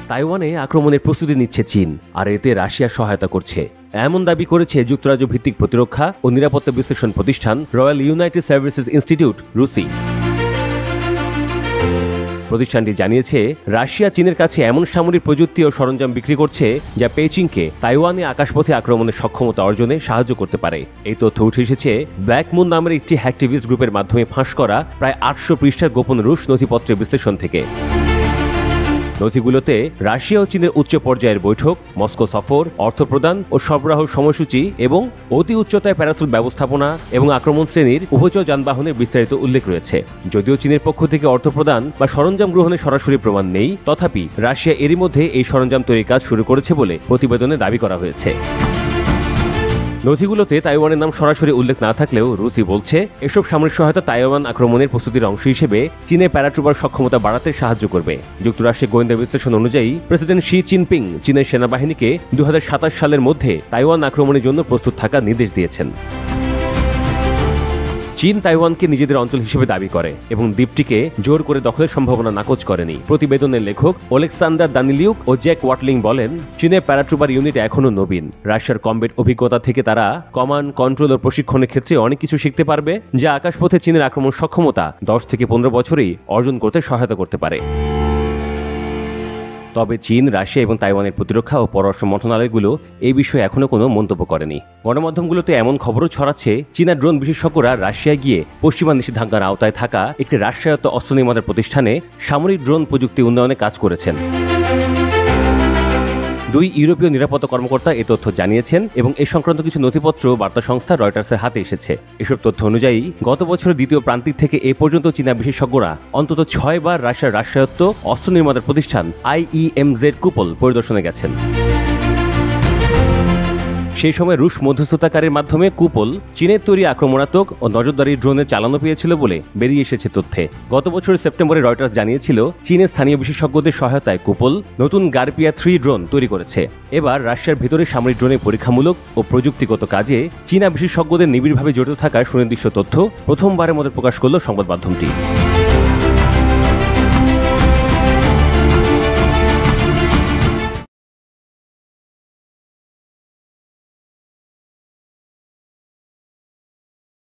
তাইওয়ানে আক্রমণের প্রস্তুতি নিচ্ছে চীন, আর এতে রাশিয়া সহায়তা করছে, এমন দাবি করেছে যুক্তরাজ্য ভিত্তিক প্রতিরক্ষা ও নিরাপত্তা বিশ্লেষণ প্রতিষ্ঠান royal United services institute Rusi. প্রতিষ্ঠানটি জানিয়েছে, রাশিয়া চীনের কাছে এমন সামরিক প্রযুক্তি ও সরঞ্জাম বিক্রি করছে যা পেইচিংকে তাইওয়ানে আকাশপথে আক্রমণের সক্ষমতা অর্জনে সাহায্য করতে পারে। এই তথ্য উঠে এসেছে ব্ল্যাক মুন নামের একটি হ্যাকটিভিস্ট গ্রুপের মাধ্যমে ফাঁস করা প্রায় 800 পৃষ্ঠার গোপন রুশ নথিপত্রের বিশ্লেষণ থেকে। নথিগুলোতে রাশিয়া ও চীনের উচ্চ পর্যায়ের বৈঠক, মস্কো সফর, অর্থ প্রদান ও সরবরাহ সময়সূচি এবং অতি উচ্চতায় প্যারাসুট ব্যবস্থাপনা এবং আক্রমণ শ্রেণীর উভচর যানবাহনের বিস্তারিত উল্লেখ রয়েছে। যদিও চীনের পক্ষ থেকে অর্থ প্রদান বা সরঞ্জাম গ্রহণের সরাসরি প্রমাণ নেই, তথাপি রাশিয়া এরই মধ্যে এই সরঞ্জাম তৈরির কাজ শুরু করেছে বলে প্রতিবেদনে দাবি করা হয়েছে। নথিগুলোতে তাইওয়ানের নাম সরাসরি উল্লেখ না থাকলেও রুসি বলছে, এসব সামরিক সহায়তা তাইওয়ান আক্রমণের প্রস্তুতির অংশ হিসেবে চীনের প্যারাট্রুপার সক্ষমতা বাড়াতে সাহায্য করবে। যুক্তরাষ্ট্রের গোয়েন্দা বিশ্লেষণ অনুযায়ী প্রেসিডেন্ট শি জিনপিং চীনের সেনাবাহিনীকে 2027 সালের মধ্যে তাইওয়ান আক্রমণের জন্য প্রস্তুত থাকার নির্দেশ দিয়েছেন। চীন তাইওয়ানকে নিজেদের অঞ্চল হিসেবে দাবি করে এবং দ্বীপটিকে জোর করে দখলের সম্ভাবনা নাকচ করেনি। প্রতিবেদনের লেখক ওলেক্সান্ডার দানিলিউক ও জ্যাক ওয়াটলিং বলেন, চীনের প্যারাট্রুপার ইউনিট এখনও নবীন। রাশিয়ার কমব্যাট অভিজ্ঞতা থেকে তারা কমান্ড, কন্ট্রোল ও প্রশিক্ষণের ক্ষেত্রে অনেক কিছু শিখতে পারবে, যা আকাশপথে চীনের আক্রমণ সক্ষমতা 10 থেকে 15 বছরেই অর্জন করতে সহায়তা করতে পারে। তবে চীন, রাশিয়া এবং তাইওয়ানের প্রতিরক্ষা ও পররাষ্ট্র মন্ত্রণালয়গুলো এই বিষয়ে এখনও কোনো মন্তব্য করেনি। গণমাধ্যমগুলোতে এমন খবরও ছড়াচ্ছে, চীনা ড্রোন বিশেষজ্ঞরা রাশিয়ায় গিয়ে পশ্চিমা নিষেধাজ্ঞার আওতায় থাকা একটি রাষ্ট্রায়ত্ত অস্ত্র নির্মাতার প্রতিষ্ঠানে সামরিক ড্রোন প্রযুক্তি উন্নয়নে কাজ করেছেন। 2 ইউরোপীয় নিরাপত্তা কর্মকর্তা এ তথ্য জানিয়েছেন এবং এ সংক্রান্ত কিছু নথিপত্র বার্তা সংস্থা রয়টার্সের হাতে এসেছে। এসব তথ্য অনুযায়ী গত বছরের দ্বিতীয় প্রান্তিক থেকে এ পর্যন্ত চীনা বিশেষজ্ঞরা অন্তত 6 বার রাশিয়ার রাষ্ট্রায়ত্ত অস্ত্র নির্মাতার প্রতিষ্ঠান IEMZ কুপল পরিদর্শনে গেছেন। সেই সময় রুশ মধ্যস্থতাকারীর মাধ্যমে কুপল চীনের তৈরি আক্রমণাত্মক ও নজরদারি ড্রোনে চালানো পেয়েছিল বলে বেরিয়ে এসেছে তথ্যে। গত বছরের সেপ্টেম্বরে রয়টার্স জানিয়েছিল, চীনের স্থানীয় বিশেষজ্ঞদের সহায়তায় কুপল নতুন গার্পিয়া 3 ড্রোন তৈরি করেছে। এবার রাশিয়ার ভেতরে সামরিক ড্রোনের পরীক্ষামূলক ও প্রযুক্তিগত কাজে চীনা বিশেষজ্ঞদের নিবিড়ভাবে জড়িত থাকার সুনির্দিষ্ট তথ্য প্রথমবারের মতো প্রকাশ করল সংবাদ মাধ্যমটি।